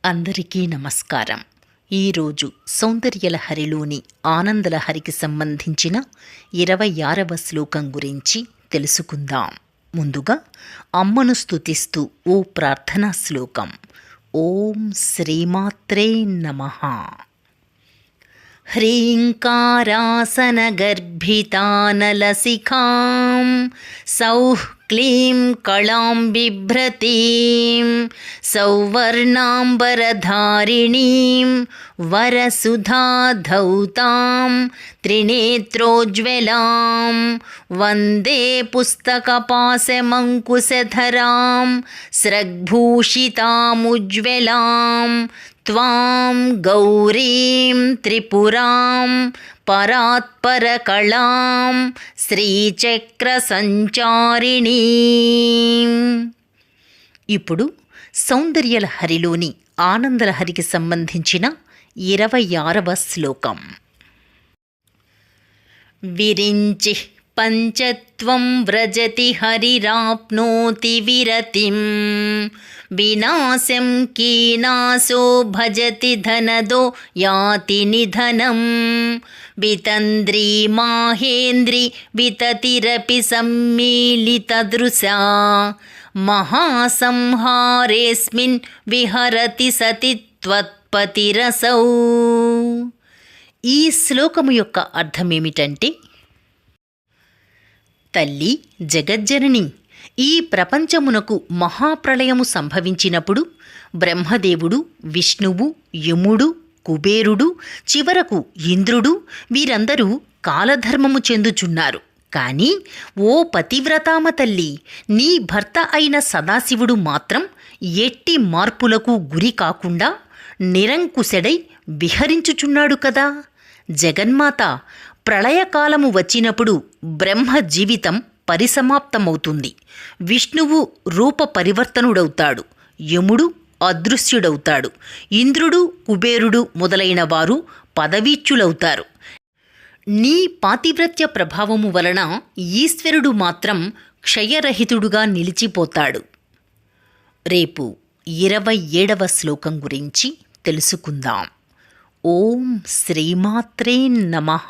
అందరికీ నమస్కారం. ఈరోజు సౌందర్యలహరిలోని ఆనందలహరికి సంబంధించిన 26వ శ్లోకం గురించి తెలుసుకుందాం. ముందుగా అమ్మను స్తుతిస్తూ ఓ ప్రార్థనా శ్లోకం. ఓం శ్రీమాత్రే నమః. హ్రీంకారాసనగర్భితానలసిఖాం సౌః క్లీం కళాం బిభ్రతీం సౌవర్ణాంబరధారిణీం వరసుధాధౌతాం త్రినేత్రోజ్వలాం వందే పుస్తకపాశమంకుశధరాం స్రగ్భూషితాముజ్వలాం త్వాం గౌరీం త్రిపురాం పరాత్పరకళాం శ్రీచక్ర సంచారిణీం. ఇప్పుడు సౌందర్యలహరిలోని ఆనందలహరికి సంబంధించిన 26వ శ్లోకం. విరించి పంచత్వం వ్రజతి హరిరాప్నోతి విరతిం వినాశం కీనాశో భజతి ధనదో యాతి నిధనం వితంద్రీ మాహేంద్రి వితతిరపి సమ్మీలితదృశా మహాసంహారేస్మిన్ విహరతి సతి త్వత్పతిరసౌ. ఈ శ్లోకము యొక్క అర్థమేమిటంటే, తల్లి జగజ్జనని, ఈ ప్రపంచమునకు మహాప్రళయము సంభవించినప్పుడు బ్రహ్మదేవుడు, విష్ణువు, యముడు, కుబేరుడు, చివరకు ఇంద్రుడు వీరందరూ కాలధర్మము చెందుచున్నారు. కానీ ఓ పతివ్రతామ తల్లి, నీ భర్త అయిన సదాశివుడు మాత్రం ఎట్టి మార్పులకు గురి కాకుండా నిరంకుశుడై విహరించుచున్నాడు కదా. జగన్మాత, ప్రళయకాలము వచ్చినప్పుడు బ్రహ్మ జీవితం పరిసమాప్తమవుతుంది. విష్ణువు రూప పరివర్తనుడవుతాడు, యముడు అదృశ్యుడవుతాడు, ఇంద్రుడు, కుబేరుడు మొదలైన వారు పదవీచ్యులవుతారు. నీ పాతివ్రత్య ప్రభావము వలన ఈశ్వరుడు మాత్రం క్షయరహితుడుగా నిలిచిపోతాడు. రేపు 27వ శ్లోకం గురించి తెలుసుకుందాం. ఓం శ్రీమాత్రే నమః.